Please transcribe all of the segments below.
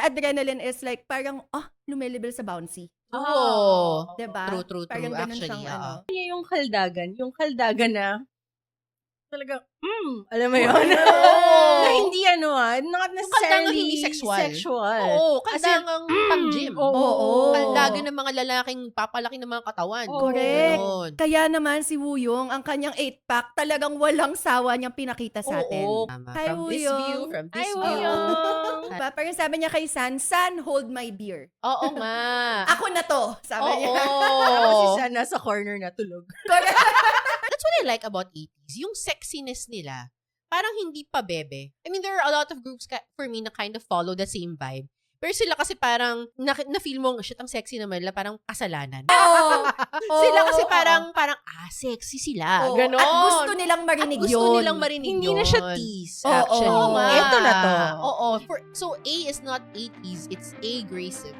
pinaka-adrenaline is like, parang, lumilibel sa bouncy. Oo. Diba? True. Parang ganun Actually, siyang, Yung kaldagan na, talaga, alam mo yun? Oo. Na hindi not necessarily hindi sexual. sexual. Oo, kaldangang pang-gym. Oo. Kaldagan ng mga lalaking papalaki ng mga katawan. Correct. Ganon. Kaya naman si Wooyoung, ang kanyang 8-pack, talagang walang sawa niyang pinakita sa atin. Oo. Hi, From this Wooyoung. view, from this Hi, view. Wooyoung. Diba? Parang sabi niya kay San, hold my beer. Oo nga. Ako na to, sabi niya. Tapos si Oo. San nasa corner na tulog. That's what I like about 80s. Yung sexiness nila, parang hindi pa bebe. I mean, there are a lot of groups for me na kind of follow the same vibe. Pero sila kasi parang, na-feel mo, shit, ang sexy naman nila, parang kasalanan. Sila kasi parang, sexy sila. Ganon. At gusto nilang marinig yun. Gusto nilang marinig Hindi yun. na siya tease, Oo. actually. Oo nga. Ito na to. Oo. So, A is not 80s, it's aggressive.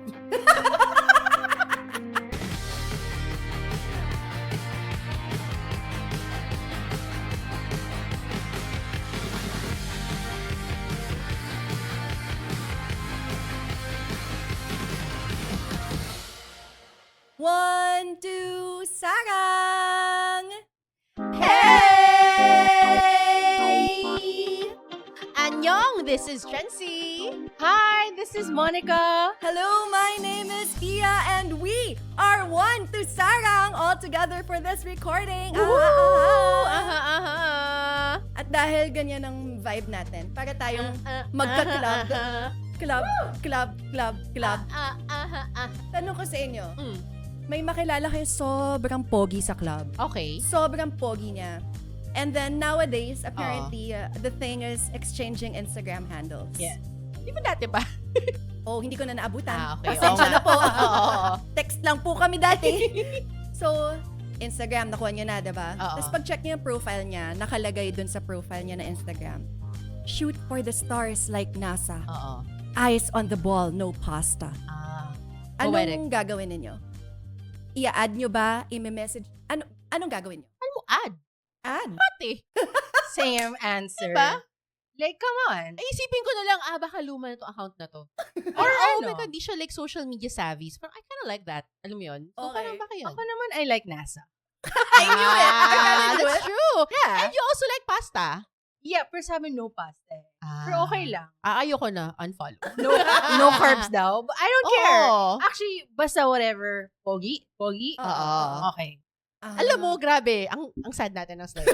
One, two, sarang! Hey! Annyeong! This is Trency. Hi, this is Monica. Hello, my name is Pia, and we are One to Sarang all together for this recording. At dahil ganyan ang vibe natin, para tayong magka-club. Club. Tanong ko sa inyo, may makilala kayo sobrang pogi sa club. Okay. Sobrang pogi niya. And then nowadays, apparently, the thing is exchanging Instagram handles. Yeah. Di ba dati ba? Oh, hindi ko na naabutan. Okay. Pasensya na po. Oo. Text lang po kami dati. So, Instagram, nakuha niya na, diba? Oo. Tapos pag-check niya yung profile niya, nakalagay dun sa profile niya na Instagram. Shoot for the stars like NASA. Oo. Eyes on the ball, no pasta. Poetic. Anong gagawin ninyo? I-add nyo ba? I-message? Anong gagawin nyo? Ano mo, add? Add. Pati. Same answer. Diba? Like, come on. Ay, isipin ko na lang, baka luma na to account na to. Or, oh my God, di siya like social media savvy. Pero I kinda like that. Alam mo yun? So, Okay. parang baka yun. Ako naman, I like NASA. I knew it! I kinda knew That's it. true. Yeah. And you also like pasta. Yeah, pero sabi no pasta. Pero okay lang. Ayoko na. Unfollow. No carbs daw. But I don't care. Oo. Actually, basta whatever. Pogi? Oo. Okay. Alam mo, grabe. Ang sad natin ng story.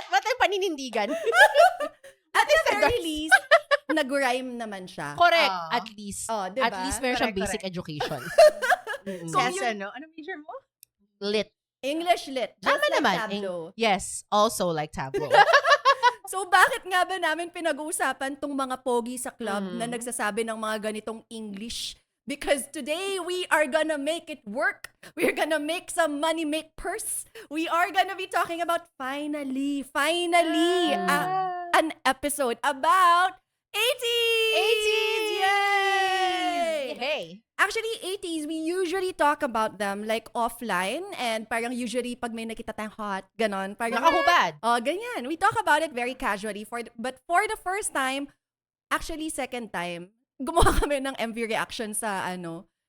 Wala tayong paninindigan. At the very least, nag-rhyme naman siya. Correct. Oo. At least. Diba? At least meron siyang Correct, basic education. So, So, yes, ano major mo? Lit. English lit. Just Tama like naman. tableau. Yes. Also like tableau. So, bakit nga ba namin pinag-uusapan tong mga pogi sa club Mhm. na nagsasabi ng mga ganitong English? Because today, we are gonna make it work. We're gonna make some money, make purse. We are gonna be talking about finally, an episode about 80s! 80s! Yay! Hey. Actually, 80s, we usually talk about them like offline and parang usually pag may nakita tayong hot, ganon. Parang, Nakahubad. ganyan. We talk about it very casually. But for the first time, actually second time, gumawa kami ng MV reaction sa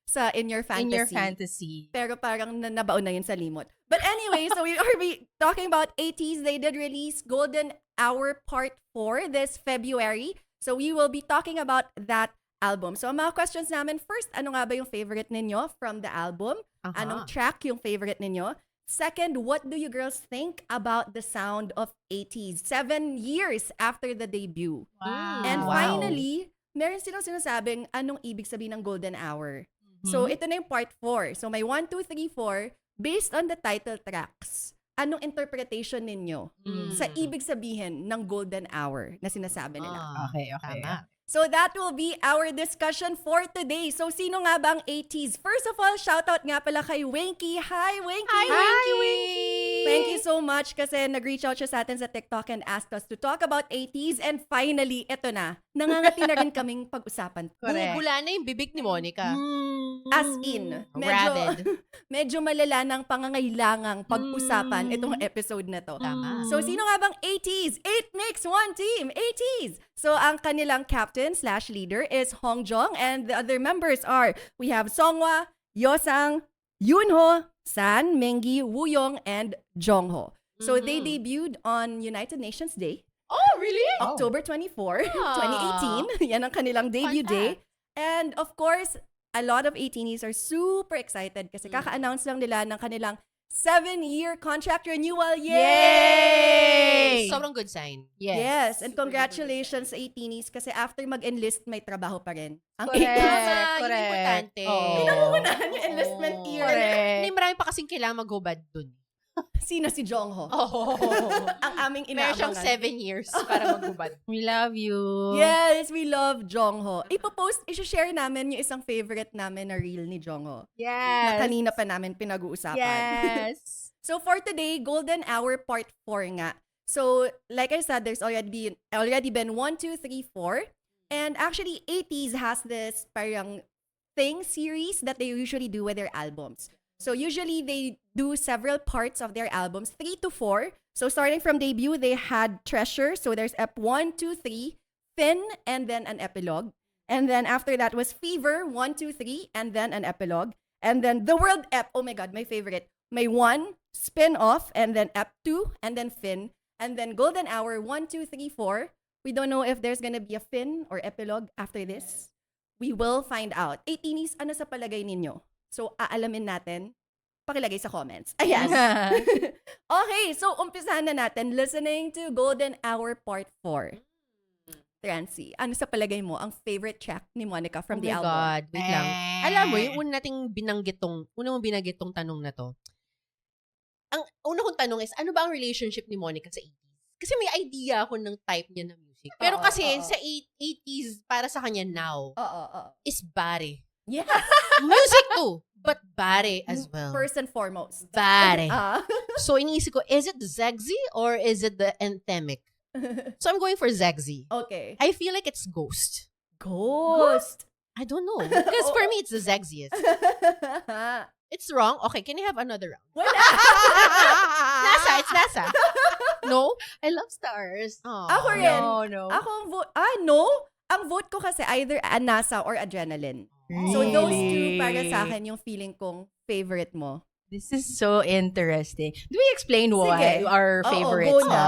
sa In Your Fantasy. In your fantasy. Pero parang nabaon na yun sa limot. But anyway, so we are talking about 80s. They did release Golden Hour Part 4 this February. So we will be talking about that album. So ang mga questions namin, first, ano nga ba yung favorite ninyo from the album? Anong track yung favorite ninyo? Second, what do you girls think about the sound of 80s? 7 years after the debut. Wow. And Wow. finally, meron silang sinasabing anong ibig sabihin ng Golden Hour. So ito na yung part 4. So may 1, 2, 3, 4. Based on the title tracks, anong interpretation ninyo sa ibig sabihin ng Golden Hour na sinasabi nila? Okay. Tama. So that will be our discussion for today. So sino nga ba ang 80s? First of all, shoutout nga pala kay Winky. Hi, Winky! Hi, Winky! Thank you so much kasi nag-reach out siya sa atin sa TikTok and asked us to talk about 80s and finally, eto na. Nangangati na rin kaming pag-usapan. Correct. Bumubula na yung bibig ni Monica. As in, Rabid. medyo malala ng pangangailangang pag-usapan itong episode na to. Tama. So, sino nga bang 80s? 8 makes one team! 80s! So, ang kanilang captain/leader is Hong Jong and the other members are, we have Songhwa, Yosang, Yoonho, San, Mingi, Wooyoung, and Jongho. So, they debuted on United Nations Day, Oh, really? October 24, 2018. Yan ang kanilang debut Fun day. And of course, a lot of 18s are super excited kasi kaka-announce lang nila ng kanilang 7-year contract renewal. Yay! Sobrang good sign. Yes, and congratulations sa 18s kasi after mag-enlist, may trabaho pa rin. Ang Correct. 18s. Tama, yun Correct. importante. Oo. Pinangungunahan yung enlistment year. Correct. Hindi, marami pa kasing kailangan mag-hubad dun. Sino si Jongho? Oh. Ang aming Meron siyang inaabangan. 7 years para maghubad. We love you. Yes, we love Jongho. I-share namin yung isang favorite namin na reel ni Jongho. Yes. Na kanina pa namin pinag-uusapan. Yes. So for today, Golden Hour Part 4 nga. So like I said, there's already been 1, 2, 3, 4. And actually, 80s has this parang thing series that they usually do with their albums. So usually they do several parts of their albums, 3 to 4. So starting from debut, they had Treasure. So there's Ep 1, 2, 3, Fin, and then an epilogue. And then after that was Fever, 1, 2, 3, and then an epilogue. And then The World Ep, oh my God, my favorite. May 1, Spin-Off, and then Ep 2, and then Fin. And then Golden Hour, 1, 2, 3, 4. We don't know if there's gonna be a Fin or epilogue after this. We will find out. 18s, ano sa palagay ninyo? So, aalamin natin. Pakilagay sa comments. Ayan. Okay, so umpisahan na natin listening to Golden Hour Part 4. Trancy, ano sa palagay mo ang favorite track ni Monica from the Oh my album? God, wait lang. Alam mo, yung una mong binanggit tong tanong na to, ang una kong tanong is, ano ba ang relationship ni Monica sa 80s? Kasi may idea ako ng type niya na music. Pero Oo, kasi oo. sa 80s, para sa kanya now, Oo. is bare. Yes. Music too, but bare as well. First and foremost. Bare. Ah. So iniisip ko, is it Zegzy or is it the anthemic? So I'm going for Zegzy. Okay. I feel like it's Ghost. Ghost. I don't know. Because for me, it's the Zegziest. It's wrong. Okay, can you have another round? Wala. NASA, it's NASA. No? I love stars. Ako rin. No. Ako ang vote. No. Ang vote ko kasi either a NASA or Adrenaline. So those two para sa akin yung feeling kong favorite mo. This is so interesting. Do we explain why Sige. our Oo, favorites go na. na?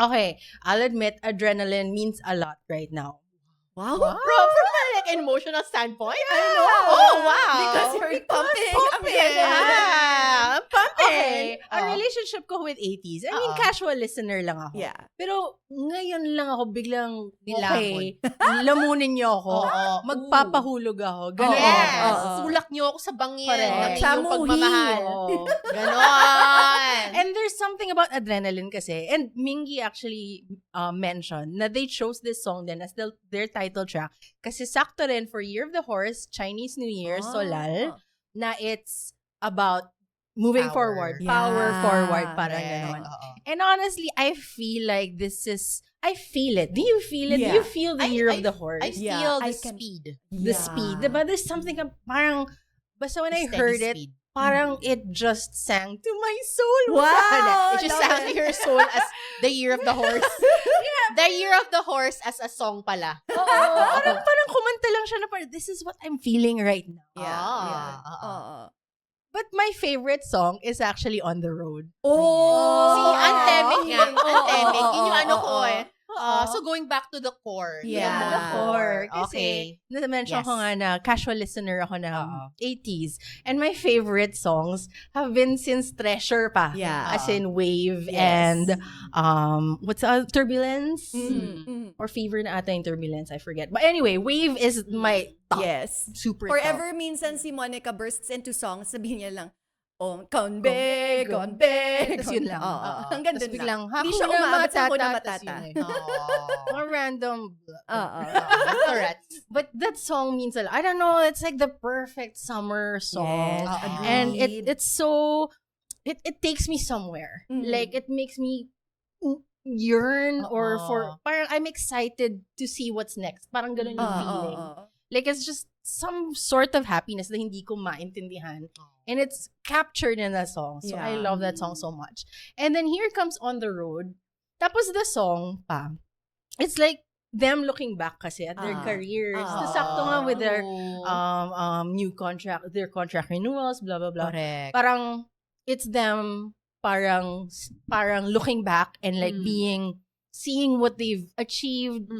Okay, I'll admit adrenaline means a lot right now. Wow. From like an emotional standpoint? I know. Oh, wow. Because you're pumping. Yeah, I'm pumping. Okay, ang relationship ko with 80s, I mean, Oo. casual listener lang ako. Yeah. Pero ngayon lang ako biglang, Nilamon. okay, lamunin niyo ako. Oo. Magpapahulog ako. Ganun. Yes. Oo. Tulak niyo ako sa bangin Correct. ng inyong Samuhi. pagmamahal. Oo. Ganon. And there's something about adrenaline kasi. And Mingy actually mentioned na they chose this song then as their title track kasi sakto rin for Year of the Horse, Chinese New Year, Solal, na it's about moving Power. forward, Yeah. power forward, parang Correct. ganon. Oo. And honestly, I feel like I feel it. Do you feel it? Yeah. Do you feel the Year of the Horse? I Yeah, feel I the can- speed. The speed. Diba? There's something parang, basta when I Steady heard it, speed. parang it just sang to my soul. Wow. It just love sounds it. to your soul as the Year of the Horse. The Year of the Horse as a song pala. Parang kumanta lang siya na parang, this is what I'm feeling right now. Yeah. Ah, yeah. oo. Oo. But my favorite song is actually On the Road. Oh! Si Anthemic nga. Oo, Anthemic. oo, Yun yung ano oo, ko oo. eh. So going back to the core. Yeah. Yung mga Core. Okay. Kasi, na-mention Yes. ko nga na casual listener ako ng Oo. 80s. And my favorite songs have been since Treasure pa. Yeah. As in Wave Yes. and what's Turbulence? Mm. Or Fever na ata yung Turbulence, I forget. But anyway, Wave is my top. Yes. Super Forever minsan si Monica bursts into songs, sabihin niya lang, Konbe, konbe. Tas yun lang. Oo. Oo. Hanggang Tas dun biglang, lang. Hindi siya Hakuna umaabot sa Hakuna Matata, tas Matata. yun eh. top. Mga random. Oo. Correct. But that song means a lot. I don't know, it's like the perfect summer song. Yes, Oo. And agreed. it's so it takes me somewhere. Mhm. Like, it makes me yearn or for, Oo. parang I'm excited to see what's next. Parang ganun yung feeling. Like, it's just some sort of happiness na hindi ko maintindihan. And it's captured in that song. So, I Yeah. love that song so much. And then here comes On the Road. Tapos the song pa, it's like them looking back kasi at their careers. Ah. Sakto nga with their Oh. new contract, their contract renewals, blah, blah, blah. Correct. Parang, it's them parang looking back and like seeing what they've achieved,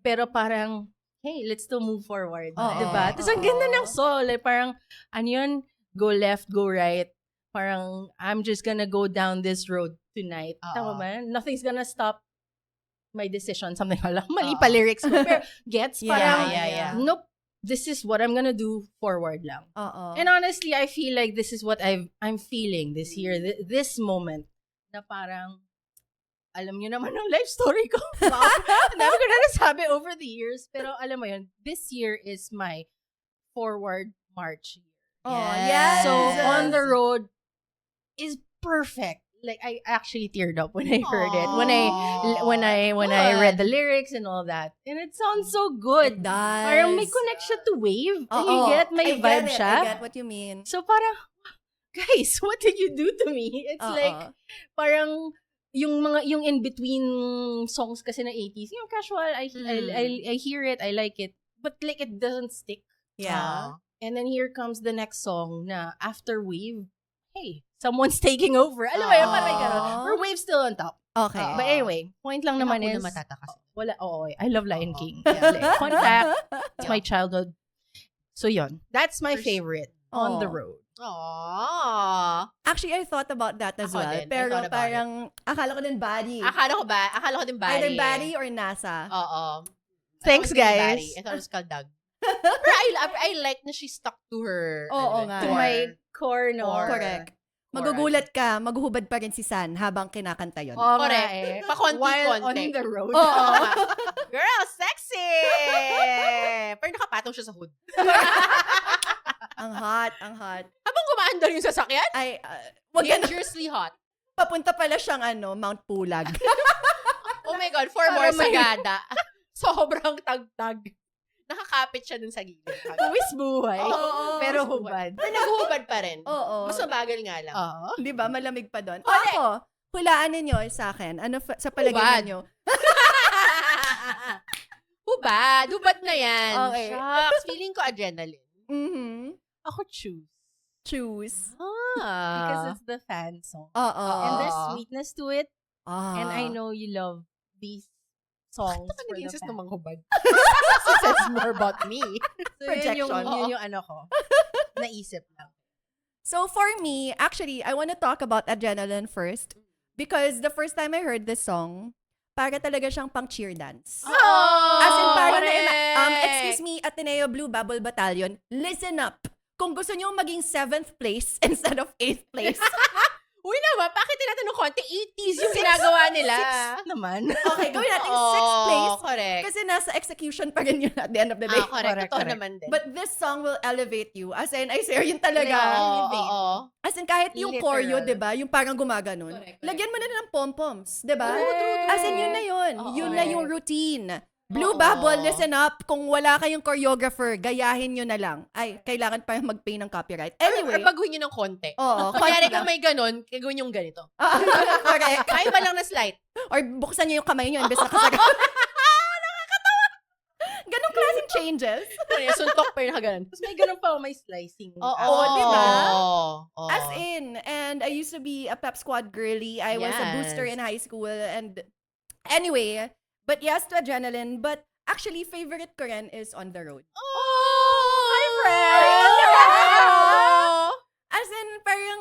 pero parang, hey, let's still move forward. Diba? Tapos ang ganda ng song. Like, parang, ano yun? Go left, go right. Parang, I'm just gonna go down this road tonight. Tama ba? Nothing's gonna stop my decision. Something like, mali pa lyrics ko. Pero, gets? Parang, Yeah. nope. This is what I'm gonna do forward lang. And honestly, I feel like this is what I'm feeling this year. This moment. Na parang, alam nyo naman ang life story ko. Wow. Ang dami ko na nasabi over the years. Pero alam mo yun, this year is my forward march year. Yes. So, On the Road is perfect. Like, I actually teared up when I heard it. When I read the lyrics and all that. And it sounds so good. It does. Parang may connection to Wave. You get? May I vibe get it. siya. I get what you mean. So, parang, guys, what did you do to me? It's like, parang, yung in-between songs kasi na 80s, yung casual, I hear it, I like it. But like, it doesn't stick. Yeah. And then here comes the next song na after Wave, hey, someone's taking over. Alam mo yun, parang gano'n. Or Wave's still on top. Okay. But anyway, point lang naman is, wala, I love Lion King. Yeah, like, fun fact, it's my childhood. So yun, that's my favorite, On the Road. Aww. Actually, I thought about that as Ako well. din. I Pero thought about parang, akala ko din body. Akala ko din body. Either body or NASA. Oo. Thanks, guys. I thought it was called Doug. Pero I like na she stuck to her. Oo nga. To my core, no? Correct. Magugulat ka, maghuhubad pa rin si San habang kinakanta yun. Oo, Correct. eh. Pa-konti-konti. While on the road. Oo. Girl, sexy! Pero nakapatong siya sa hood. Ang hot, ang hot. Habang gumaandar yung sasakyan, Ay, wag yan. dangerously hot. Papunta pala siyang Mount Pulag. Oh my God, for Para more may- sagada. Sobrang tagtag. Nakakapit siya dun sa gilid. Tuwis buhay. Oo. Pero hubad. Pero naghuhubad pa rin. Oo. Mas mabagal nga lang. Oo. Di ba? Malamig pa doon. Ako, hulaan ninyo sa akin. Ano sa palagay Hubad. ninyo? Hubad. Hubad na yan. Okay. Shucks. Feeling ko adrenaline. Mm-hmm. Ako choose. Choose. Because it's the fan song. Oo. And there's sweetness to it. Ah. And I know you love these songs Bakit for the nag-insist fan. na manghubad? It says more about me. So, Projection. yun yung ano ko. Naisip lang. So for me, actually, I want to talk about Adrenaline first because the first time I heard this song, para talaga siyang pang cheer dance. Oh, As in, parang correct. excuse me, Ateneo Blue Bubble Battalion, listen up. Kung gusto nyo maging 7th place instead of 8th place. Uy naman, bakit tinatanong konti? 80s yung ginagawa nila. Naman. Okay, gawin natin 6th place. Correct. Kasi nasa execution pa rin yun at the end of the day. Correct. Totoo naman din. But this song will elevate you. As in, I swear, yun talaga. Oo. As in, kahit yung Literal. choreo, di ba? Yung parang gumaganon. Correct. Lagyan mo na ng pom-poms, di ba? True. As in, yun na yun. Oo. Yun na yung routine. Blue Oo. Bubble, listen up. Kung wala kayong choreographer, gayahin nyo na lang. Ay, kailangan pa mag-pay ng copyright. Anyway. Or baguhin nyo ng konti. Oo. Kunyari konti kung lang. may ganon, gagawin yung ganito. Correct. Kaya ba lang na slight? Or buksan nyo yung kamay nyo imbes na kasaga. Ganong klaseng changes. Kaya suntok pa yung nakaganon. Tapos may ganun pa, may slicing. Oo, di ba? Oo. As in, and I used to be a pep squad girly. I was a booster in high school. And anyway, but yes to Adrenaline. But actually, favorite ko rin is On the Road. Hi, As in, parang,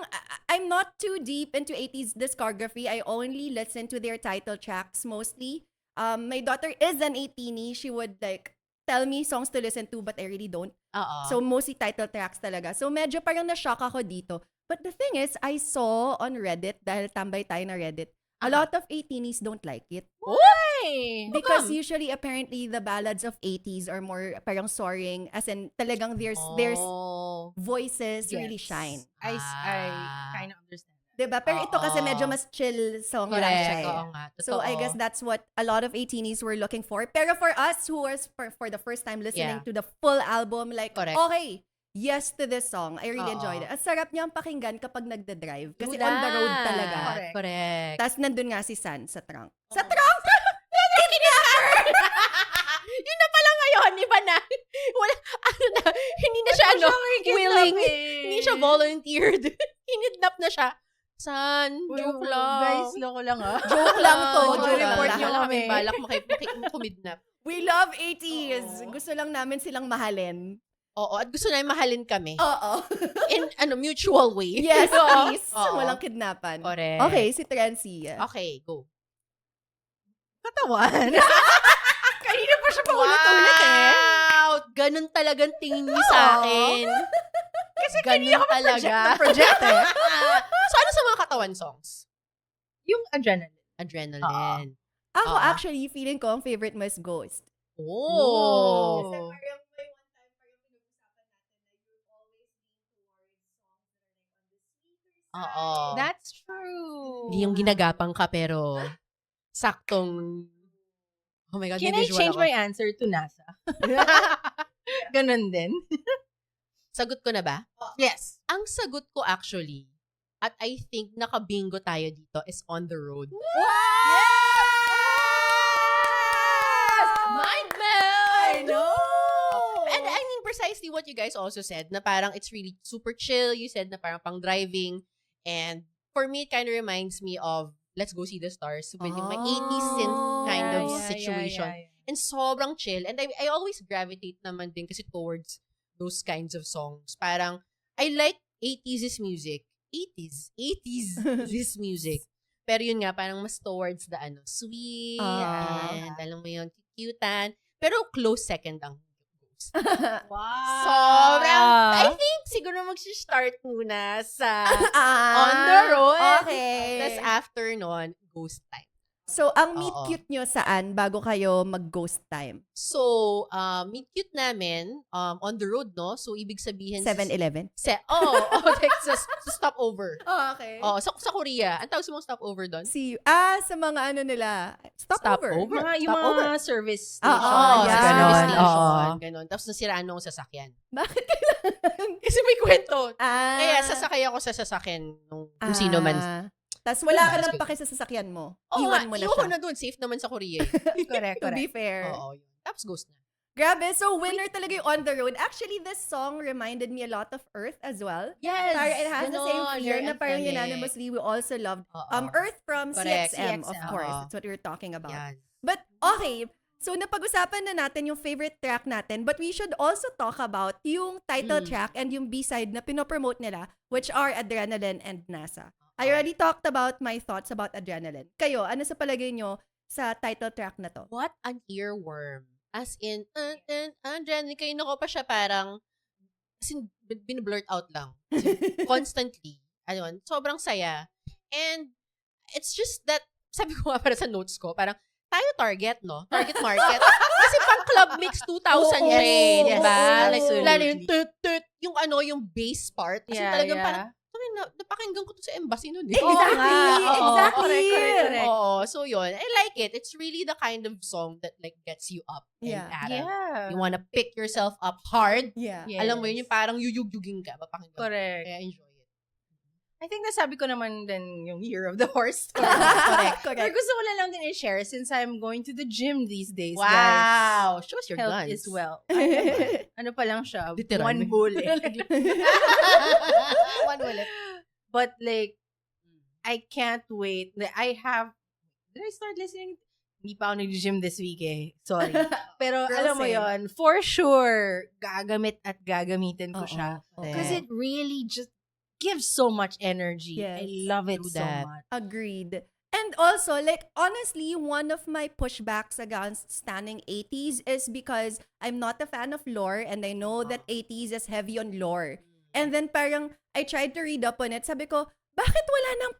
I'm not too deep into 80s discography. I only listen to their title tracks mostly. My daughter is an 18-y. She would like tell me songs to listen to, but I really don't. Oo. So, mostly title tracks talaga. So, medyo parang na-shock ako dito. But the thing is, I saw on Reddit, dahil tambay tayo na Reddit, a lot of 18s don't like it. Why? Because usually, apparently, the ballads of 80s are more parang soaring. As in, talagang there's voices really shine. I kind of understand that. Diba? Pero ito kasi Oo. medyo mas chill song lang Correct. siya eh. Oo nga. So I guess Totoo. that's what a lot of 18s were looking for. Pero for us who was for the first time listening Yeah. to the full album, like, Correct. okay, yes to this song. I really Oo. enjoyed it. Ang sarap niyang pakinggan kapag nagda-drive. Kasi True on the road that. talaga. Correct. Tapos nandun nga si San sa trunk. Sa Oo. trunk! Yun na pala ngayon, iba na. Wala, hindi na siya, willing. Hindi siya volunteered. Kinidnap na siya. San, joke lang. Guys, loko lang Joke lang to. Oo, Joke report lang. niyo Wala kami. kaming balak kumidnap. We love 80s. Oo. Gusto lang namin silang mahalin. Oo, at gusto namin mahalin kami. Oo. In, mutual way. Yes, please. Oo. Walang kidnapan. Correct. Okay, si Trency. Okay, go. Katawan. Kanina pa siya paulit-ulit eh. Wow! Ganun talagang tingin niyo sa akin. Kasi Ganun kanina ka talaga. project eh. So, ano sa mga katawan songs? Yung adrenaline. Adrenaline. Ako Oo. actually, feeling ko ang favorite mo is Ghost. Oh. Oo. That's true. Hindi yung ginagapang ka, pero saktong, oh my God, Can may I visual change ako. my answer to NASA? Ganon din. Sagot ko na ba? Yes. Ang sagot ko actually, at I think nakabingo tayo dito, is On the Road. Mind meld! I know! And I mean, precisely what you guys also said, na parang it's really super chill. You said na parang pang driving. And for me, it kind of reminds me of Let's Go See the Stars with yung my 80s synth kind of situation. And sobrang chill. And I always gravitate naman din kasi towards those kinds of songs. Parang, I like 80s music. 80s this music. Pero yun nga, parang mas towards the sweet, and alam mo yun, cutean. Pero close second ang Ghost. Wow. Sobrang, I think siguro mag-start muna sa On the Road. Okay. Tapos after nun, Ghost Time. So, ang meet Oo. cute nyo saan bago kayo mag-Ghost Time? So, meet cute namin on the road, no? So, ibig sabihin... 7-Eleven? Texas. Sa stopover. Oh, okay. Oh, sa Korea. Ang tawag sa mga stopover doon? Sa mga ano nila, stopover. Stopover. Yung mga service Oo, station. Oo, yeah. sa Ganon. service station. Oo. Ganon. Tapos nasiraan nung sasakyan. Bakit kailangan? Kasi may kwento. Ah. Kaya sasakay ako sa sasakyan nung kung sino man. Tapos wala ka That's nang good. paki sa sasakyan mo. Oo nga, Iwan mo na iwan ko siya. na doon. Safe naman sa Korea. Correct, To be correct. fair. Oo, yun. Tapos ghost na. Grabe. So, winner talaga yung On the Road. Actually, this song reminded me a lot of Earth as well. Yes! Parang it has the same Ganon, feel very na parang angelic. unanimously we also loved Oo. Earth from Correct. CXM, of CXM. course. Oo. That's what we were talking about. Yan. But, okay. So, napag-usapan na natin yung favorite track natin, but we should also talk about yung title track and yung B-side na pinopromote nila, which are Adrenaline and NASA. I already talked about my thoughts about Adrenaline. Kayo, ano sa palagay nyo sa title track na to? What an earworm. As in, Adrenaline, kayo nako pa siya parang, as in, binablurt out lang. Constantly. Ayun, sobrang saya. And, it's just that, sabi ko nga para sa notes ko, parang, tayo target, no? Target market. Kasi pang Club Mix 2000 Oo, siya eh, di ba? yes, Like, absolutely. lalo yung tut, yung bass part. Kasi talagang parang, napakinggan ko to sa embassy nun eh. Exactly! Oo, Exactly! correct. Oo, so yun. I like it. It's really the kind of song that like gets you up. Yeah. And Yeah. you wanna pick yourself up hard. Yeah. Yes. Alam mo yun, yung parang yuyug-yuging ka. Mapakinggan. Correct. Kaya enjoy it. I think nasabi ko naman din yung Year of the Horse. Correct. Pero gusto ko na lang din i-share since I'm going to the gym these days, guys. Wow! Show us your Health guns. is well. Ano pa lang siya? Literal. One bullet. One bullet. But like, I can't wait. Like, did I start listening? Hindi pa ako nag-gym this week eh. Sorry. Pero Girl, alam mo same. yon, for sure, gagamit at gagamitin ko Oo. siya. Oo. Because it really just gives so much energy. Yes. I love it True so that. much. Agreed. And also, like, honestly, one of my pushbacks against standing 80s is because I'm not a fan of lore and I know that 80s is heavy on lore. And then parang, I tried to read up on it. Sabi ko, bakit wala nang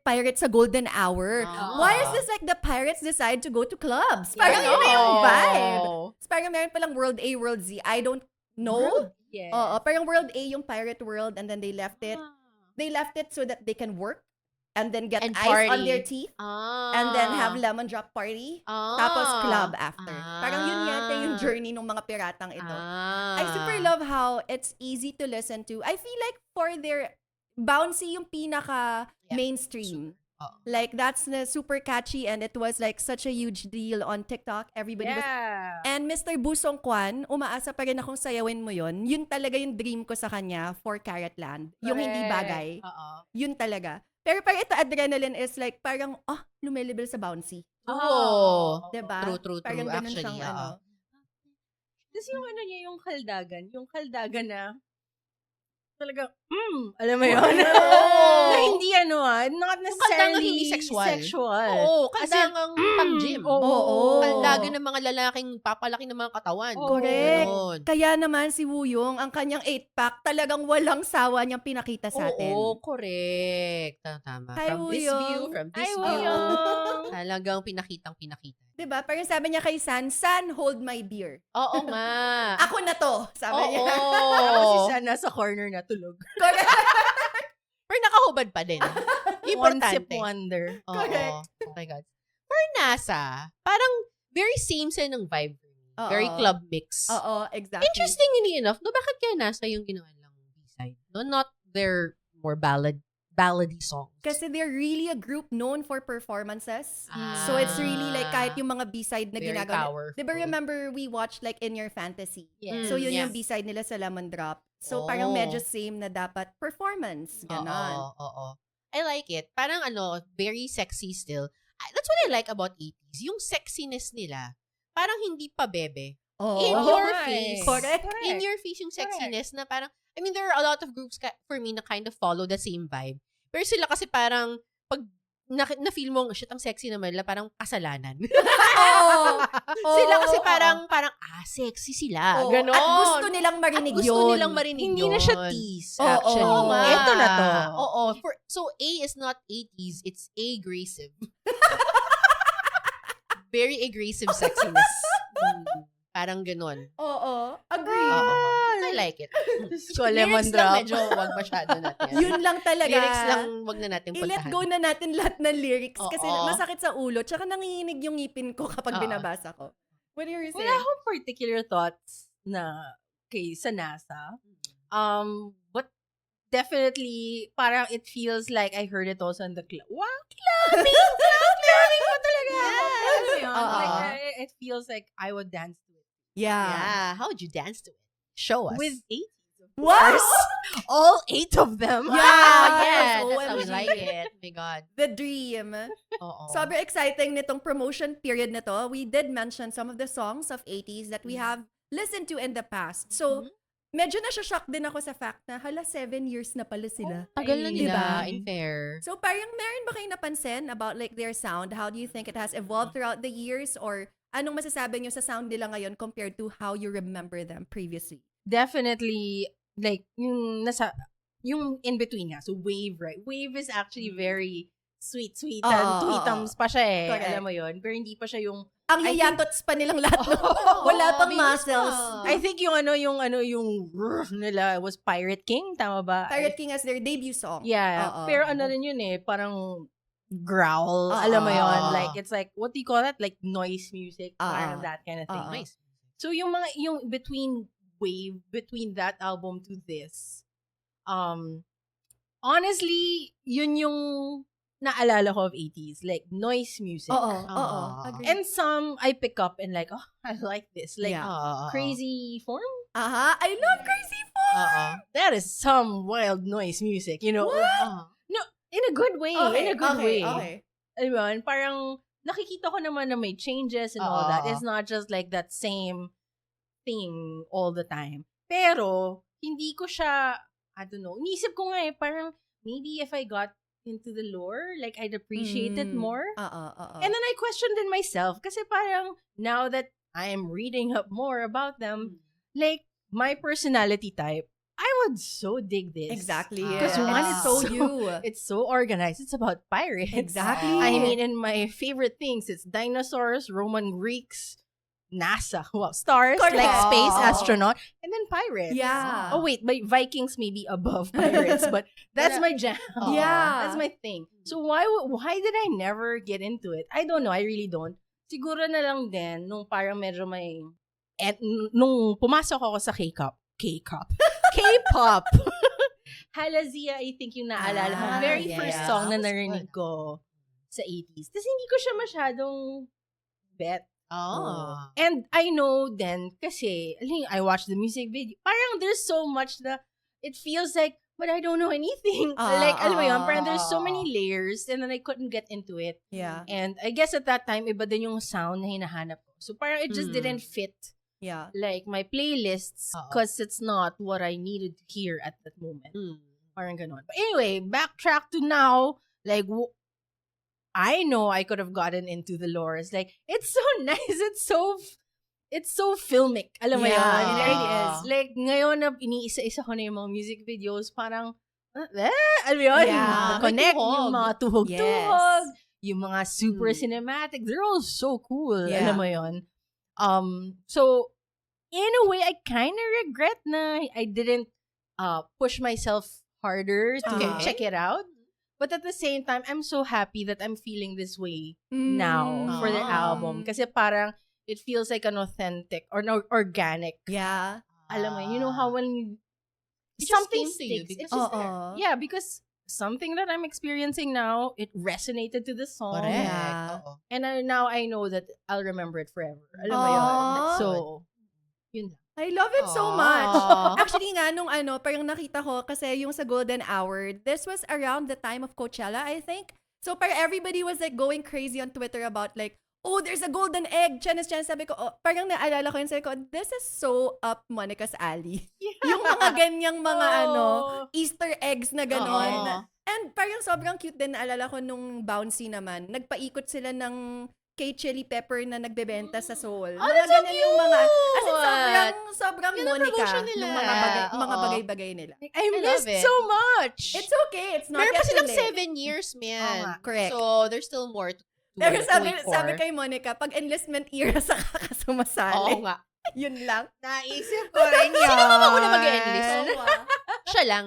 pirate sa golden hour? Why is this like the pirates decide to go to clubs? Parang yun na yung vibe. Tapos parang meron palang World A, World Z. I don't know. Yeah. Oo, parang World A yung pirate world and then they left it. They left it so that they can work and then get And ice on party. their teeth, and then have lemon drop party, tapos club after. Parang yun yata yung journey ng mga piratang ito. I super love how it's easy to listen to. I feel like for their bouncy yung pinaka mainstream. Like that's super catchy and it was like such a huge deal on TikTok. Everybody was. And Mr. Busong Kwan, umaasa pa rin akong sayawin mo yun. Yun talaga yung dream ko sa kanya for Carrotland. Yung hindi bagay. Yun talaga. Pero parang ito, Adrenaline is like parang, lumilibel sa bouncy. Diba? True. Parang ganun Actually, siyang ano. Tapos yung ano niya, yung kaldagan na, talaga, alam mo yun? Na hindi not necessarily hindi sexual. sexual. Kaldangang pang-gym. Kaldagan ng mga lalaking papalaki ng mga katawan. Correct. Ganon. Kaya naman si Wooyoung, ang kanyang 8-pack, talagang walang sawa niyang pinakita sa atin. Correct. Tama. Hi, From this Wooyoung. view, from this Hi, view. Wooyoung. Talagang pinakita. Diba? Parang sabi niya kay San, hold my beer. Oo nga. Ako na to, sabi niya. Tapos si San nasa corner na tulog. Correct. Pero nakahubad pa din. One Importante. sip wonder. Oo. Correct. Oh my God. For NASA, parang very same sa ng vibe. Oo. Very club mix. Oo, exactly. Interestingly enough, no, bakit kaya NASA yung ginawa lang B-side? No, not their more ballady songs. Kasi they're really a group known for performances. Ah. So it's really like kahit yung mga B-side na Very ginagawa. powerful. Diba remember we watched like In Your Fantasy? Yes. So yun Yes. yung B-side nila sa Lemon Drop. So parang Oh. medyo same na dapat performance. Ganon. Oo. I like it. Parang very sexy still. That's what I like about 80s. Yung sexiness nila, parang hindi pa bebe. Oh. In your face. Correct. In your face yung sexiness na parang, I mean, there are a lot of groups for me na kind of follow the same vibe. Pero sila kasi parang, pag na-feel mo, shit, ang sexy naman nila, parang kasalanan. Sila kasi parang, sexy sila. Oo. Ganon. At gusto nilang marinig At yun. gusto nilang marinig Hindi yun. na siya tease, Oo, actually. oo nga. Ito na to. Oo. So, A is not 80s, it's aggressive. Very aggressive sexiness. Parang ganon. Oo. Agree. I like it. So, lemon Lyrics lang drop. medyo wag masyado natin. Yun lang talaga. Lyrics lang wag na natin I-let puntahan. go na natin lahat ng lyrics kasi Oo. masakit sa ulo tsaka nanginginig yung ngipin ko kapag Oo. binabasa ko. What do you say? Wala akong particular thoughts na sa NASA. But definitely, parang it feels like I heard it also in the club. Wow, clubbing ko talaga. Alam mo yun? Oo. Like, it feels like I would dance to it. Yeah. How would you dance to it? Show us. With 80s, of What? course. All 8 of them. Yeah. That's how we OMG. like it. Oh my God. The dream. Oo. Sobrang exciting nitong promotion period na to. We did mention some of the songs of 80s that we have listened to in the past. So, medyo na-shock din ako sa fact na 7 years na pala sila. Tagal na nila, Diba? in fair. So, parang meron ba kayong napansin about like their sound? How do you think it has evolved throughout the years? Or anong masasabi nyo sa sound nila ngayon compared to how you remember them previously? Definitely, like, yung in-between nga. So, Wave, right? Wave is actually very sweet. Oo, Tweetums pa siya eh. Correct. Alam mo yun? Pero hindi pa siya yung Ang yayatots pa nilang lahat. Wala pang muscles. I think yung rrr nila was Pirate King, tama ba? Pirate King as their debut song. Yeah. Oo. Pero ano rin yun eh, parang growl. Oo. Alam mo yun? Like, it's like, what do you call that? Like noise music. Parang that kind of thing. Oo. Nice. So yung between that album to this, honestly, yun yung naalala ko of 80s. Like, noise music. Oo. Agree. And some, I pick up and like, oh, I like this. Like, Yeah. Crazy Form? Aha, I love Crazy Form. That is some wild noise music, you know? No, in a good way. In a good way. Okay. Alam mo yun, parang nakikita ko naman na may changes and all that. It's not just like that same thing all the time. Pero, hindi ko siya, I don't know, inisip ko nga parang maybe if I got into the lore, like I'd appreciate it more. And then I questioned in myself kasi parang now that I am reading up more about them, like my personality type, I would so dig this. Exactly. Because Yeah. one, It's so you. It's so organized. It's about pirates. Exactly. I mean, and my favorite things, it's dinosaurs, Roman Greeks, NASA, well, stars, Correct. like space astronaut, and than Pirates. Yeah. Oh wait, but Vikings may be above Pirates, but that's my jam. Yeah. That's my thing. So why did I never get into it? I don't know. I really don't. Siguro na lang din nung parang medyo may nung pumasok ako sa K-pop. Halazia, I think yung naalala ko. Very yeah, first yeah. song na That was narinig good. ko sa 80s. Tapos hindi ko siya masyadong bet. Oh. And I know then, kasi, I watched the music video. Parang there's so much that it feels like, but I don't know anything. Like, alam mo yun, parang there's so many layers and then I couldn't get into it. Yeah. And I guess at that time, iba din yung sound na hinahanap ko. So parang it just didn't fit Yeah. like my playlists because it's not what I needed to hear at that moment. Parang ganon. But anyway, backtrack to now, like, I know I could have gotten into the lore. It's like, it's so nice. It's so filmic. Alam mo Yeah, yun? it really Like, is. like, ngayon na iniisa-isa ko na yung mga music videos, parang, alam mo yun? Yeah. Connect, May tuhog. yung mga tuhog-tuhog, Yes. yung mga super cinematic. They're all so cool. Yeah. Alam mo yun? So, in a way, I kind of regret na I didn't push myself harder to Okay. check it out. But at the same time, I'm so happy that I'm feeling this way now for the album. Kasi parang, it feels like an authentic or an organic. Yeah. Alam mo, you know how when It just something came to you sticks. because It's just Oo. there. Yeah, because something that I'm experiencing now, it resonated to the song. Correct. Yeah. Oo. And now I know that I'll remember it forever. Alam mo yun? Aw. So, yun lang. I love it so Aw. much. Actually nga, nung parang nakita ko, kasi yung sa Golden Hour, this was around the time of Coachella, I think. So parang everybody was like going crazy on Twitter about like, oh, there's a golden egg. Chanes, sabi ko, oh, parang naalala ko yun, sabi ko, this is so up Monica's alley. Yung mga ganyang mga Easter eggs na ganon. Oo. And parang sobrang cute din, naalala ko nung Bouncy naman, nagpaikot sila ng kay Chili Pepper na nagbebenta sa Seoul. Oh, Mga that's so ganyan yung mga, as in sobrang Yun ang Monica promotion nila. ng mga Oo. bagay-bagay nila. I love missed it. so much. It's okay. It's not Meron yet pa too silang late. 7 years, Oo man. nga. Correct. So, there's still more to Pero wait sabi for. kay Monica, pag enlistment era sa Oo kakasumasali. nga. Yun lang. Naisip ko rin yun. Sino ba una mag-enlist? Siya lang.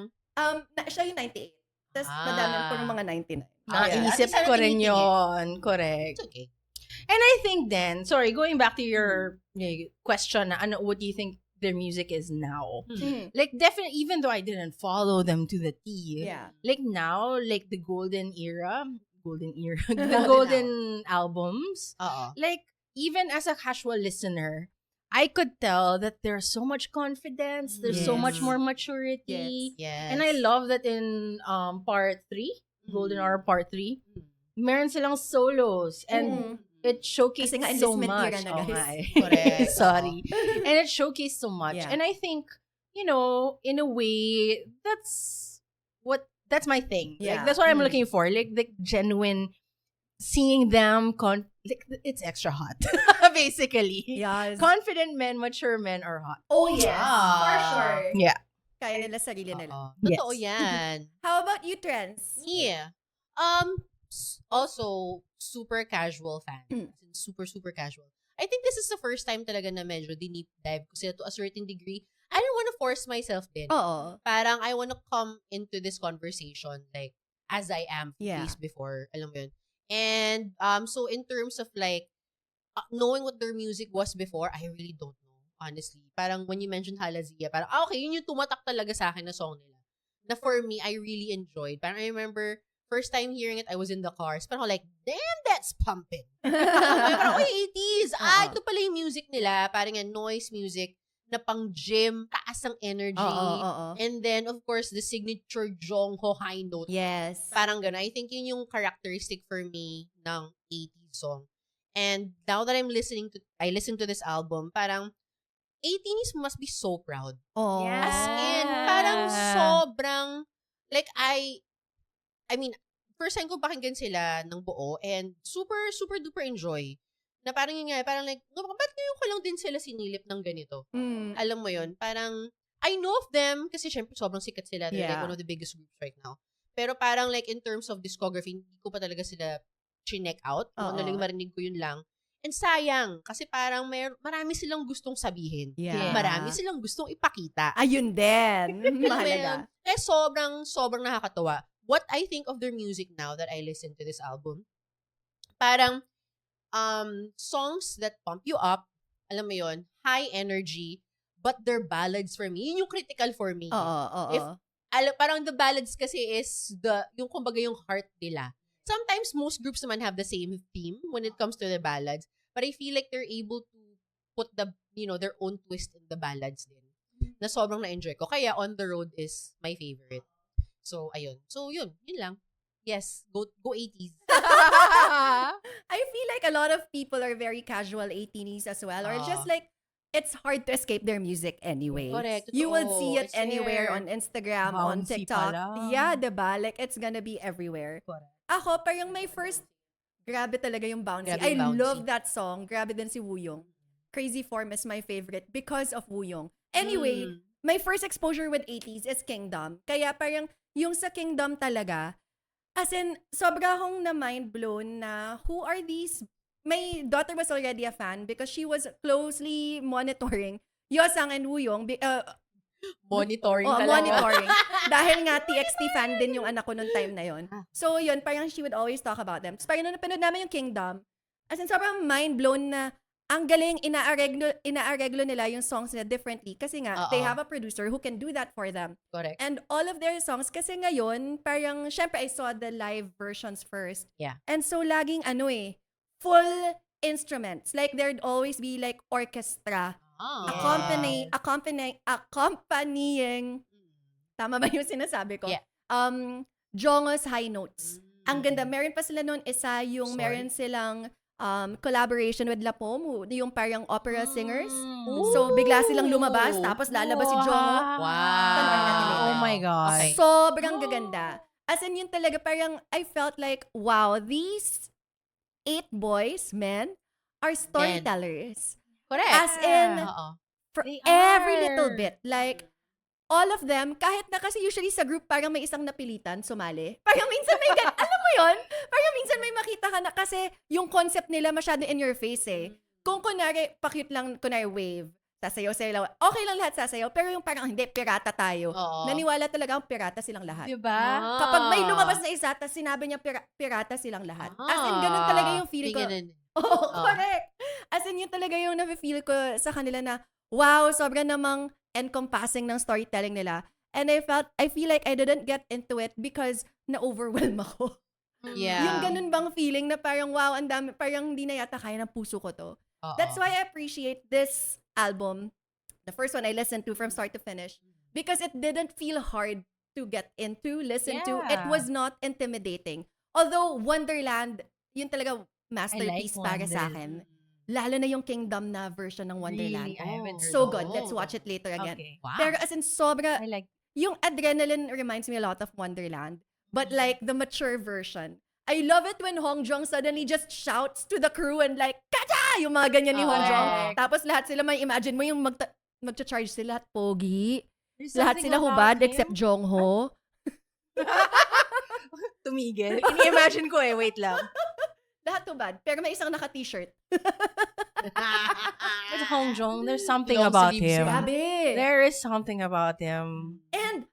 Siya yung 98. Tapos Ah. madami po ng mga 99. Naisip At least ko rin tinitingin. yun. Correct. It's okay. And I think then, sorry, going back to your question, what do you think their music is now? Mhm. Like, definitely, even though I didn't follow them to the T, Yeah. like now, like the golden era, the Golden golden albums, Oo. like, even as a casual listener, I could tell that there's so much confidence, there's so much Yes. more maturity. Yes. And I love that in part 3, Golden Hour part 3, meron silang solos and Mhm. it showcased Kasi nga, so enlistment much. era na, Oh, guys. nga eh. Correct. Sorry. And it showcased so much. Yeah. And I think, in a way, that's my thing. Yeah. Like, that's what I'm Mm. looking for. Like, the genuine, seeing them, like, it's extra hot. Basically. Yes. Confident men, mature men are hot. Oh, yes. Yeah. For sure. Yeah. Kaya nila sarili nila. Oo. Yes. Totoo yan. How about you, Trends? Yeah. Also, super casual fan. Mm. As in, super, super casual. I think this is the first time talaga na medyo deep dive ko sila to a certain degree. I don't want to force myself din. Oo. Parang I want to come into this conversation like as I am Yeah. faced before. Alam mo yun. And so in terms of like knowing what their music was before, I really don't know. Honestly. Parang when you mentioned Halazia, parang okay, yun yung tumatak talaga sa akin na song nila. Na for me, I really enjoyed. Parang I remember first time hearing it, I was in the cars. Parang like, damn, that's pumping. Parang, oy, 80s. Ito pala yung music nila. Parang nga noise music na pang gym, taas ang energy. Oo. And then, of course, the signature Jongho high note. Yes. Parang gano'n. I think yun yung characteristic for me ng 80s song. And now that I listen to this album, parang 18s must be so proud. Oh. Yes. As in, parang sobrang, like, I mean, first time ko pakinggan sila ng buo and super, super duper enjoy. Na parang yun nga, parang like, ba't ngayon ko lang din sila sinilip ng ganito? Mm. Alam mo yun, parang, I know of them, kasi syempre sobrang sikat sila. They're like Yeah. one of the biggest groups right now. Pero parang like, in terms of discography, hindi ko pa talaga sila chinek out. Kung ano Oo. lang marinig ko yun lang. And sayang, kasi parang marami silang gustong sabihin. Yeah. Marami silang gustong ipakita. Ayun din. Alam mo yun? Mahalaga. Eh, sobrang nakakatawa. What I think of their music now that I listen to this album, parang songs that pump you up, alam mo yun, high energy, but they're ballads for me. Yun yung critical for me. Oo. Parang the ballads kasi is yung kumbaga yung heart nila. Sometimes most groups naman have the same theme when it comes to the ballads, but I feel like they're able to put their own twist in the ballads din. Na sobrang na-enjoy ko. Kaya On the Road is my favorite. So, ayun. So, yun lang. Yes, go 80s. I feel like a lot of people are very casual 80s as well, or just like, it's hard to escape their music anyway. Correct. You will Totoo. see it It's anywhere there. on Instagram, on Bouncy TikTok. pala. Yeah, diba? Like, it's gonna be everywhere. Correct. Ako, parang my first, grabe talaga yung Bouncy. Grabe I yung Bouncy. love that song. Grabe din si Wooyoung. Crazy Form is my favorite because of Wooyoung. Anyway, my first exposure with 80s is Kingdom. Kaya parang yung sa Kingdom talaga, as in, sobra akong na mind blown na who are these? My daughter was already a fan because she was closely monitoring Yosang and Wooyoung. Monitoring Monitoring. Dahil nga TXT fan din yung anak ko nung time na yon. So yun, parang she would always talk about them. So parang nung napanood namin yung Kingdom, as in sobrang mind blown na ang galing inaareglo nila yung songs nila differently kasi nga they have a producer who can do that for them. Correct. And all of their songs kasi ngayon parang syempre I saw the live versions first. Yeah. And so laging full instruments. Like there'd always be like orchestra accompanying tama ba yung sinasabi ko? Yeah. Jongos high notes. Ang ganda. Meron pa sila noon isa yung meron silang collaboration with Lapomu, yung parang opera singers. So bigla silang lumabas tapos lalabas si Jongo. Panoorin natin later. Oh my God. Okay. Sobrang gaganda. As in yun talaga parang I felt like wow, these 8 men are storytellers. Correct. As in, for They every are. little bit. Like, all of them, kahit na kasi usually sa group, parang may isang napilitan, sumali. Parang minsan may alam mo yon? Parang minsan may makita ka na kasi yung concept nila masyado in your face eh. Kung kunwari, pa-cute lang, kunwari wave, sasayaw, okay lang lahat sasayaw, pero yung parang hindi, pirata tayo. Naniwala talaga ang pirata silang lahat. Diba? Kapag may lumabas na isa, tas sinabi niya pirata silang lahat. As in, ganun talaga yung feeling ko. Correct. As in, yun talaga yung nafe-feel ko sa kanila na, wow, sobra namang encompassing ng storytelling nila. And I feel like I didn't get into it because na-overwhelm ako. Yeah. Yung ganun bang feeling na parang, wow, ang dami, parang hindi na yata kaya ng puso ko to. That's why I appreciate this album, the first one I listened to from start to finish, because it didn't feel hard to get into, listen to. It was not intimidating. Although Wonderland, yun talaga masterpiece para sa akin. Lalo na yung Kingdom na version ng Wonderland. Really? I haven't heard So of good. it. Let's watch it later again. Okay. Wow. Pero as in sobra, I like yung Adrenaline reminds me a lot of Wonderland, but like the mature version. I love it when Hong Jong suddenly just shouts to the crew and like, Kacha! Yung mga ganyan ni Hong Jong. Tapos lahat sila, may imagine mo yung magcha-charge sila at pogi. There's Lahat something sila about hubad him. except Jongho. Tumigil. Ini-imagine ko wait lang. Lahat hubad. Pero may isang naka-t-shirt. But Hong Jong, there's something Long about sleeves, him. Grabe. There is something about him. And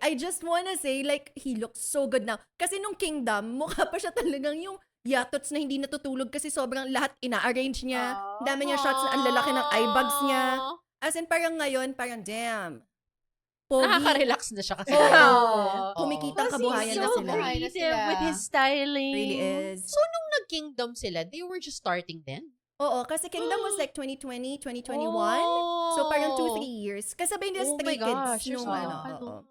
I just wanna say, like, he looks so good now. Kasi nung Kingdom, mukha pa siya talagang yung yatots na hindi natutulog kasi sobrang lahat ina-arrange niya. Dami niya shots na ang lalaki ng eye bags niya. As in, parang ngayon, parang damn. Pogi. Nakaka-relax na siya kasi. Kumikitang kabuhayan na so sila. creative with his styling. Really is. So, nung nag-Kingdom sila, they were just starting then? Oo, kasi Kingdom was like 2020, 2021. So parang 2-3 years. Kasabay nila Stray Kids nung oo.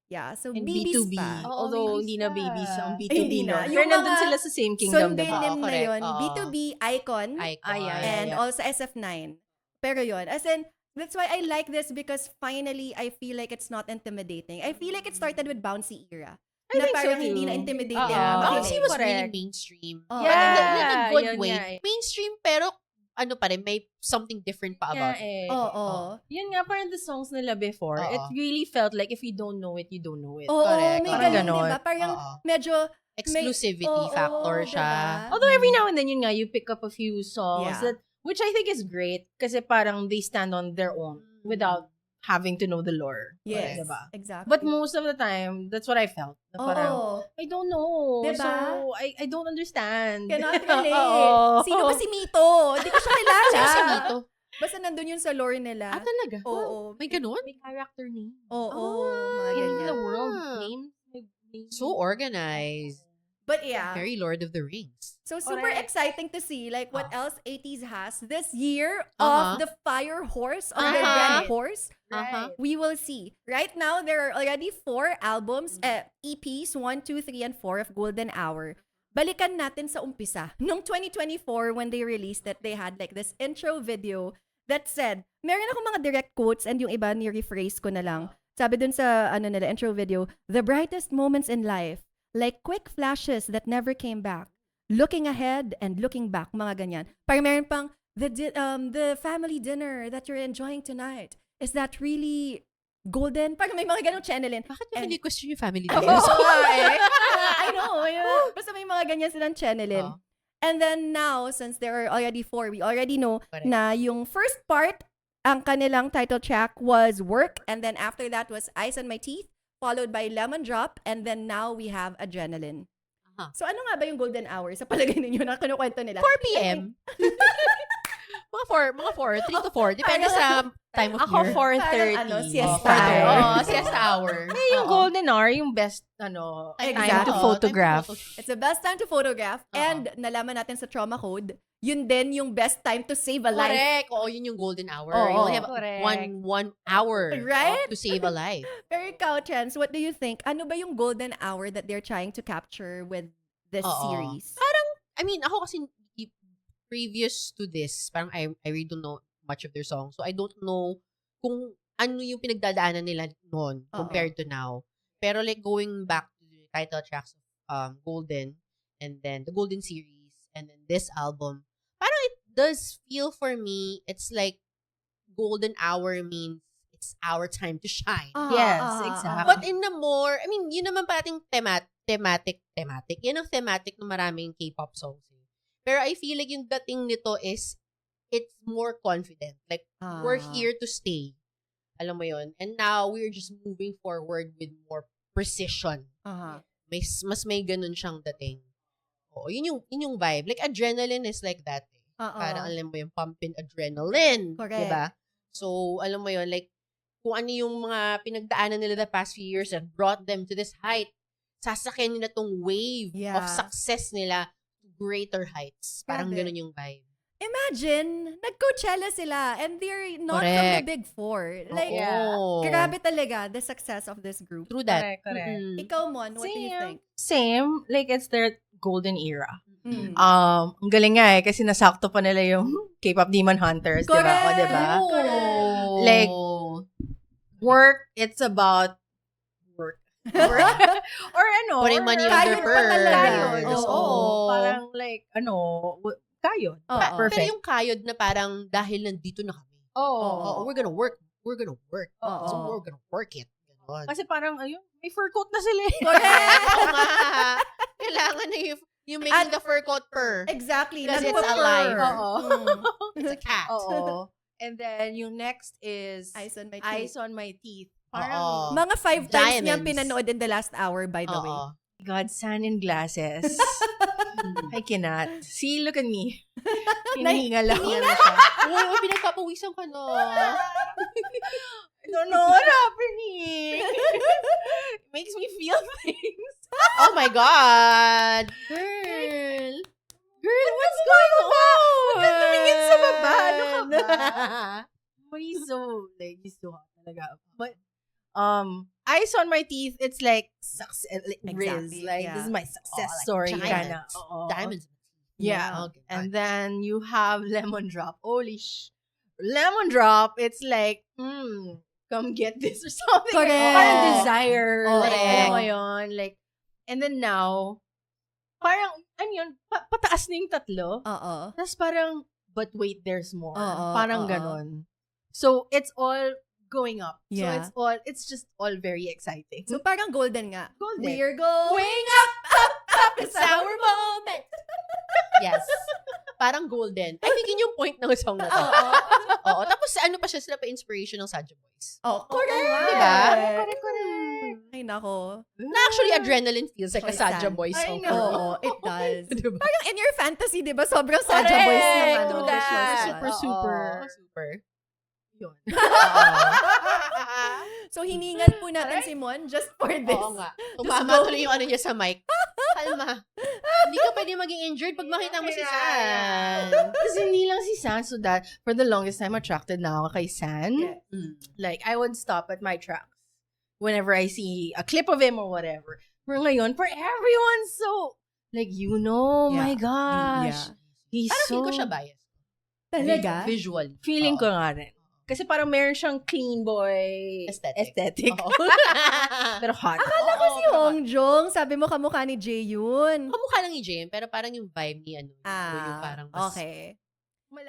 Yeah, so And babies B2B. pa. Although, babies hindi na pa. babies ang B2B. Hindi na. Pero Yung nandun mga sila sa same kingdom, Sunday diba? lim na correct. yun. Oo. B2B, Icon. Yeah. And also SF9. Pero yun, as in, that's why I like this because finally, I feel like it's not intimidating. I feel like it started with Bouncy era. I Na think so parang too. hindi na intimidating. Oo. Bouncy was really Correct. mainstream. Oh. But in a good yun way. nga eh. Mainstream pero ano pa rin, may something different pa about it. Oo. Yun nga, parang the songs nila before, it really felt like if you don't know it, you don't know it. Oo, Correct. may Parang ganun, ganon. diba? Parang Oo. medyo Exclusivity Oo, factor diba? siya. Although every now and then, yun nga, you pick up a few songs Yeah. which I think is great kasi parang they stand on their own without having to know the lore. Yes, Diba? exactly. But most of the time, that's what I felt. Na parang, Oo. I don't know. Diba? So, I don't understand. Cannot relate. Oo. Sino ba si Mito? Hindi ko siya kilala. Sino si Mito? Basta nandun yun sa lore nila. Talaga? Oo. May ganun? May character name. Oo. Mga In ganyan. the world, Ah. names. So organized. But yeah. Very Lord of the Rings. So super Correct. exciting to see like what else 80s has this year Uh-huh. of the Fire Horse, of the Uh-huh. Red Horse. Uh-huh. We will see. Right now, there are already 4 albums, EPs, 1, 2, 3, and 4 of Golden Hour. Balikan natin sa umpisa. Noong 2024, when they released it, they had like this intro video that said, meron akong mga direct quotes and yung iba ni-rephrase ko na lang. Sabi dun sa intro video, the brightest moments in life, like quick flashes that never came back. Looking ahead and looking back, mga ganyan. Parang meron pang, the family dinner that you're enjoying tonight, is that really golden? Parang may mga ganong channelin. Bakit yung And- hindi question yung family Oo nila? nga eh. I know. Yun. Basta may mga ganyan silang channelin. Oh. And then now, since there are already 4, we already know Correct. na yung first part, ang kanilang title track was Work. And then after that was Ice on My Teeth, followed by Lemon Drop. And then now we have Adrenaline. Aha. So ano nga ba yung golden hour sa palagay ninyo na kinukwento nila? 4 p.m. mga 4, 3 to 4. Depende sa time of Ako, year. 4:30. Parang siesta Oh, hour. Oo, siesta hour. Eh, yung Oo. golden hour, yung best, time Exactly. to Oo, photograph. time to photo- It's the best time to photograph. Oo. And nalaman natin sa trauma code, yun din yung best time to save a life. Correct. Oo, yun yung golden hour. Oo. You only have Correct. one hour Right? to save a life. Pero ikaw, Chance, what do you think? Ano ba yung golden hour that they're trying to capture with this Oo. series? I mean, ako kasi previous to this, parang I really don't know much of their songs. So I don't know kung ano yung pinagdadaanan nila noon compared to now. Pero like going back to the title tracks of Golden and then the Golden series and then this album, parang it does feel for me, it's like golden hour means it's our time to shine. Yes, exactly. But in the more, I mean, yun naman pating thematic. Yan ang thematic ng maraming K-pop songs. Pero I feel like yung dating nito is, it's more confident. Like, we're here to stay. Alam mo yun? And now, we're just moving forward with more precision. Mas may ganun siyang dating. Oo, yun yung vibe. Like, Adrenaline is like that. Parang alam mo yung pumping adrenaline. Correct. Diba? So, alam mo yun, like, kung ano yung mga pinagdaanan nila the past few years that brought them to this height, sasakyan nila tong wave of success nila to greater heights. Parang Grabe. ganun yung vibe. Imagine, nag-Coachella sila and they're not from the Correct. big 4. Like, Oo. grabe talaga the success of this group. True that. Correct. Mm-mm. Ikaw, Mon, what do you think? Same. Like, it's their golden era. Mm. Ang galing nga eh, kasi nasakto pa nila yung K-pop Demon Hunters, di ba? O, di ba? Oh. Like, Work, it's about work. Or ano, Putting or- money on Kayod their pa talaga. Kayod. purse. Oo. Parang like, kayod. Oo. Pero Perfect. yung kayod na parang dahil nandito na kami. Oo. We're gonna work. We're gonna work. Oo. So we're gonna work it. Ganon. Kasi parang, ayun, may fur coat na sila eh. Correct! Oo nga. Kailangan na yung making the fur coat purr. Exactly. Because it's Nagpa-purr. alive. Oo. It's a cat. Oo. And then, yung next is Eyes on my teeth. Eyes on My Teeth. Oo. Parang, Mga 5 times niyang Diamonds. pinanood in the last hour, by the way. Oo. God, sun and glasses. I cannot. See, look at me. Hinihinga lang. Ano siya. Uy, pinagpapawisan ka na. I don't know what happening. It makes me feel things. Oh my God. Girl. Girl, what's going on? Huwag ka tumingin sa baba. Ano ka ba? But he's so hot talaga. But, Eyes on My Teeth, it's like, success, like, Exactly, Riz. Like, yeah. this is my success Oh, like story. diamonds. Kinda. Oo. Diamonds. Yeah. Okay. And then you have Lemon Drop. Lemon Drop, it's like, come get this or something. Correct. Parang desire. Oo. Like, alam mo yun? Like, and then now, parang, ano yun, pataas na yung tatlo. Oo. Tapos parang, but wait, there's more. Oo, Parang oo. ganon. So, it's all going up. Yeah. So, it's just all very exciting. So parang golden nga. Golden. We're going up, up, It's our moment. Yes. Parang golden. I think yun yung point ng song na to. Oo. Oo. Tapos ano pa siya, sila pa inspiration ng Sadja Boys. Oh, correct. Diba? Ay, nako. Na actually, Adrenaline feels like a Choice Sadja sand. Boys I song. know. Oo, it does. Diba? Parang in your fantasy, di ba? Sobrang Saja Correct. Boys naman. Do ang that. visuals Super, niya. super. Super. Yun. So, hiningan po natin si Mon just for this. Oo nga. Tumama tuloy yung ano niya sa mic. Kalma. Hindi ka pwede maging injured pag makita mo si San. Kasi hindi lang si San, so that, for the longest time, attracted na ako kay San. Yeah. Like, I would stop at my tracks whenever I see a clip of him or whatever. For ngayon, for everyone, so, like, my gosh. He's Parang so... feel ko siya bias. Talaga? Visually. Feeling ko nga rin. Kasi parang meron siyang clean boy Aesthetic. Oo. Oo. Pero hot. Akala ko si Hong Jong. Sabi mo kamukha ni Jae Yun. Kamukha lang ni Jane, pero parang yung vibe ni ano. yung parang mas... Okay.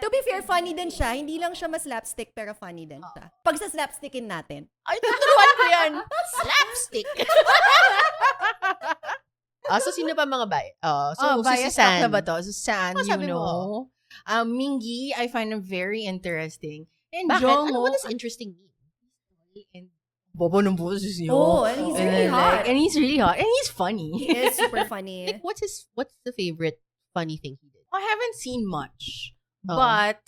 To be fair, funny din siya. Hindi lang siya mas slapstick, pero funny din siya. Pag sa slapstickin natin. Ay, tuturuan ko yan. Slapstick. So sino pa mga bias? So si bias San. talk na ba to? So, San, Oh, you sabi mo. know. Mingy, I find him very interesting. And Bakit? Jongho, What does interesting mean? and bobo ng boses niyo. Oh, and he's really hot. And he's really hot. And he's funny. He is super funny. Like, what's the favorite funny thing he did? I haven't seen much. Oo. But,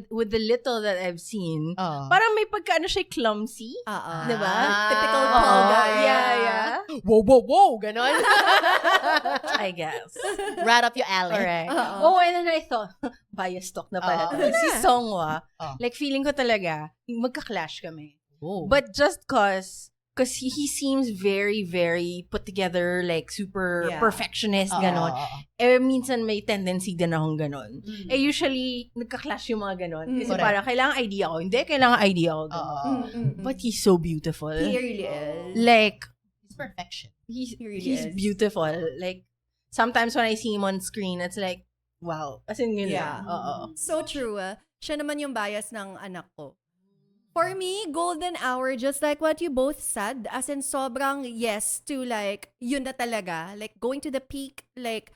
with the little that I've seen, parang may pagkaano siya clumsy. Diba? Typical Oo. tall guy. Yeah. Whoa, ganon. I guess. Right up your alley. Alright. Oo. Oh, and then I thought, bias talk na pala. Oo. Si Songhwa, Oo. like feeling ko talaga, magka-clash kami. Oh. But just cause he seems very, very put together, like super Yeah. perfectionist, Oo, ganon. oo. Minsan may tendency din akong ganon. Mm. Usually, nagka-clash yung mga ganon. Kasi Correct. parang, kailangan idea ko. Hindi, kailangan idea ko. ganon. Oo. But he's so beautiful. He really is. Like, It's perfection. he's really is. beautiful. Like, sometimes when I see him on screen, it's like, wow. As in, yun Yeah. lang. Oo. So true. Siya naman yung bias ng anak ko. For me, golden hour, just like what you both said, as in sobrang yes to like, yun na talaga. Like, going to the peak, like,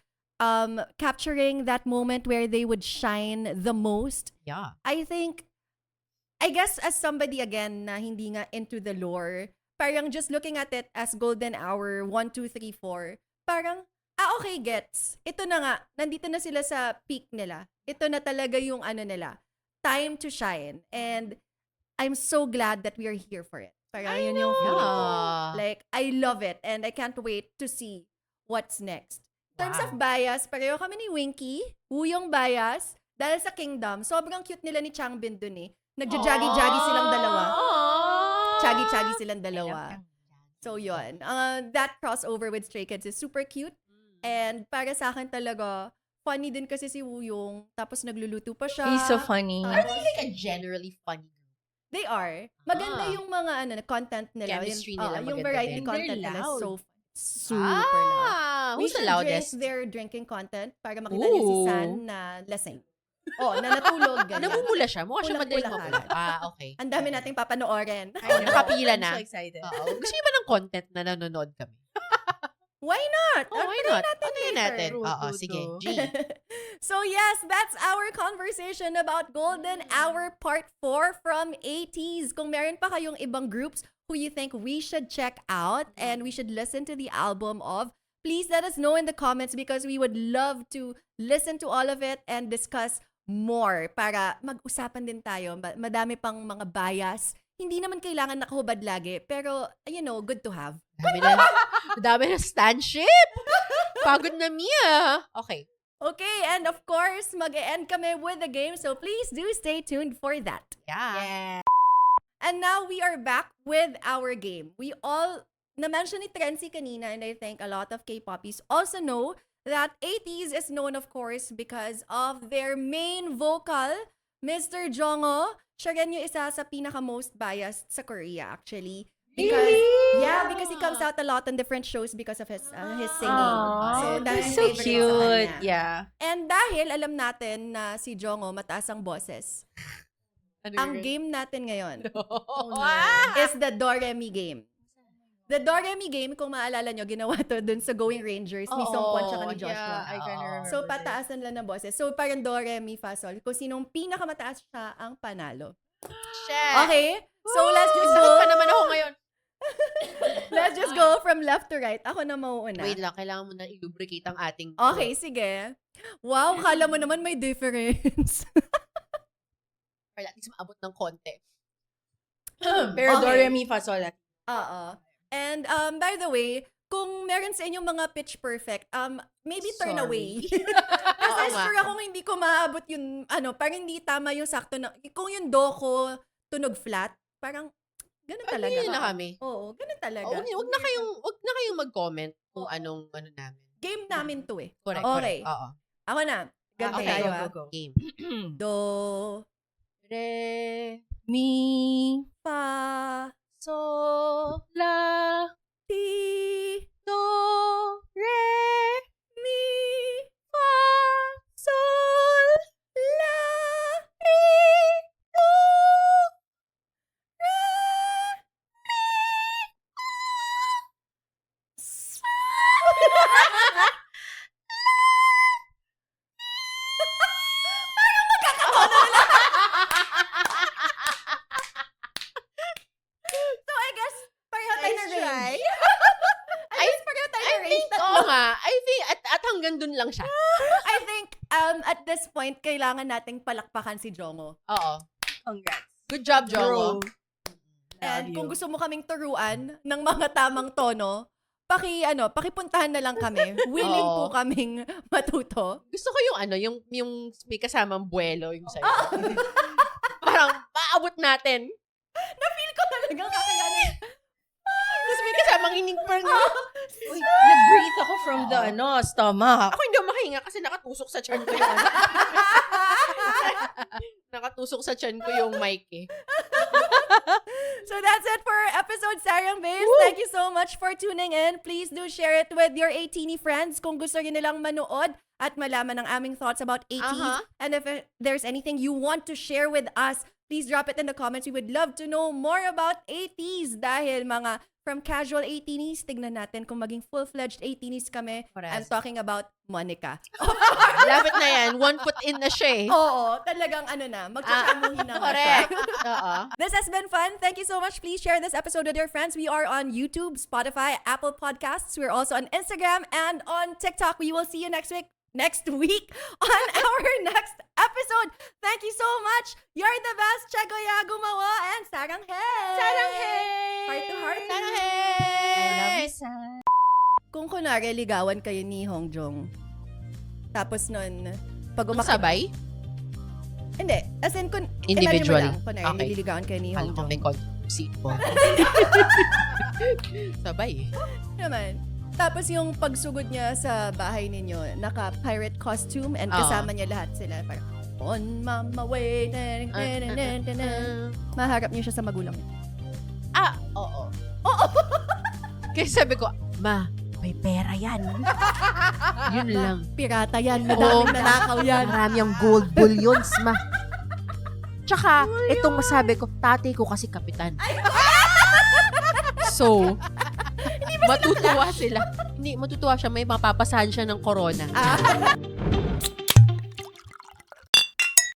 capturing that moment where they would shine the most. Yeah. I guess as somebody again na hindi nga into the lore, parang just looking at it as golden hour 1, 2, 3, 4, parang, okay, gets. Ito na nga, nandito na sila sa peak nila. Ito na talaga yung ano nila. Time to shine. And I'm so glad that we are here for it. Parang yun yung feeling ko. Yeah. Like, I love it and I can't wait to see what's next. In terms of bias, pareho kami ni Winky, Wuyong bias, dahil sa Kingdom, sobrang cute nila ni Changbin dun eh. Nagja-jaggy-jaggy silang dalawa. Chaggy-chaggy silang dalawa. So yun. That crossover with Stray Kids is super cute. And para sa akin talaga, funny din kasi si Wuyong. Tapos nagluluto pa siya. He's so funny. Are they like a generally funny group? They are. Maganda yung mga content nila. Chemistry Yung- nila yung maganda variety din. And they're content nila loud. so super loud. We Who's the should loudest? drink their drinking content para makita niyo si Ooh. San na lasing. Oh, na natulog. Ganyan. Namumula siya. Mukha siya madaling Pulang-pula mapula. Okay. Ang dami nating papanoorin. Nakapila na. I'm so excited. Oo. Gusto niyo ba ng content na nanonood kami? Why not? Oh, why Try not? natin Try later. natin. True, Oo, true, sige. true. G. So yes, that's our conversation about Golden Hour Part 4 from ATEEZ. Kung meron pa kayong ibang groups who you think we should check out and we should listen to the album of, please let us know in the comments because we would love to listen to all of it and discuss more para mag-usapan din tayo. Madami pang mga bias. Hindi naman kailangan nakahubad lagi, pero, good to have. Dami na stanship. Pagod na Mia. Okay. Okay, and of course, mag-e-end kami with the game, so please do stay tuned for that. Yeah. And now we are back with our game. We all, na-mention ni Trency kanina, and I think a lot of K-poppies also know that ATEEZ is known, of course, because of their main vocal, Mr. Jongho. Siya rin yung isa sa pinaka-most biased sa Korea, actually. Because, yeah, because he comes out a lot on different shows because of his singing. Aww, So, dahil that's so favorite sa cute. kanya. Yeah. And dahil alam natin na si Jongo mataas ang boses, ang game natin ngayon is the Do-Re-Mi game. The Do-Re-Mi game, kung maalala nyo, ginawa to dun sa Going Rangers ni Songkwon tsaka ni Joshua. Yeah, I can remember. So, pataasan lang ng boses. So, parang Do-Re-Mi-Fa-Sol. Kung sinong pinakamataas siya ang panalo. Shit. Okay? So, let's just Sakit go. pa naman ako ngayon. Let's just go from left to right. Ako na mauuna. Wait lang, kailangan mo na i-lubricate ang ating... Okay, sige. Wow, kala mo naman may difference. Para at least maabot ng konti. Pero Okay. Do-Re-Mi-Fa-Sol. Oo. And by the way, kung meron sa inyong mga pitch perfect, maybe turn Sorry. away. Oo Kasi nga. sure akong hindi ko maabot yung, parang hindi tama yung sakto na, kung yung do ko tunog flat, parang, ganun talaga. Pagpili na kami. Oo, ganun talaga. Wag na kayong mag-comment kung anong namin. Game namin to eh. Correct, Okay. correct. Oo. Ako na. Ganito Okay, tayo go, ah. go, go. Game. Do, Mi, fa, So, la, ti, do, re, mi, fa, sol, la, mi, do, re, mi, sol. Parang magkakatono lang. So, I guess, pareho tayo na Nice try. range. I guess, pareho tayo na range. Oo nga. I think, at hanggang dun lang siya. I think, at this point, kailangan nating palakpakan si Jongo. Oo. Congrats. Good job, Jongo. And kung gusto mo kaming turuan ng mga tamang tono, pakipuntahan na lang kami. Willing Oo. po kaming matuto. Gusto ko yung may kasamang buwelo yung sa'yo. Parang, maabot natin. Na-feel ko talagang kakayanin. Tapos may kasamang iningpern. Uy, nag-breathe ako from the, stomach. Ako hindi ako makahinga kasi nakatusok sa chan ko yung nakatusok sa chan ko yung mic eh. So that's it for our episode, Sarang Babes. Thank you so much for tuning in. Please do share it with your 18 friends kung gusto nyo nilang manood at malaman ang aming thoughts about 80s. Uh-huh. And if there's anything you want to share with us, please drop it in the comments. We would love to know more about 80s dahil mga from casual 18s, tignan natin kung maging full-fledged 18s kami. Correct. I'm talking about Monica. Lapit na yan. 1 foot in na siya eh. Oo, talagang magkakamuhin na nga siya. Correct. Oo. This has been fun. Thank you so much. Please share this episode with your friends. We are on YouTube, Spotify, Apple Podcasts. We're also on Instagram and on TikTok. We will see you next week on our next episode. Thank you so much. You're the best. Chegoya Gumawa and Sarang Hey. Sarang hey! Heart to heart. Sarang I love hey! you, San. Kung kunwari ligawan kayo ni Hongjong, tapos nun, pag Kung umakit... sabay? Hindi. As in, Individual. Imagine mo lang, kunwari, Okay. nililigawan kayo ni Alam ko Hongjong. may seat mo. Sabay eh. Naman. Tapos yung pagsugod niya sa bahay ninyo, naka-pirate costume and kasama niya lahat sila. Parang, on mama way, maharap niyo siya sa magulang niya. Oo. Kaya sabi ko, Ma, may pera yan. Yun lang. Pirata yan, Oo. madaming nanakaw yan. Marami ang gold bullions, Ma. Tsaka, itong masabi ko, tatay ko kasi kapitan. So, matutuwa sila. Hindi, matutuwa siya. May mapapasahan siya ng corona. Ah.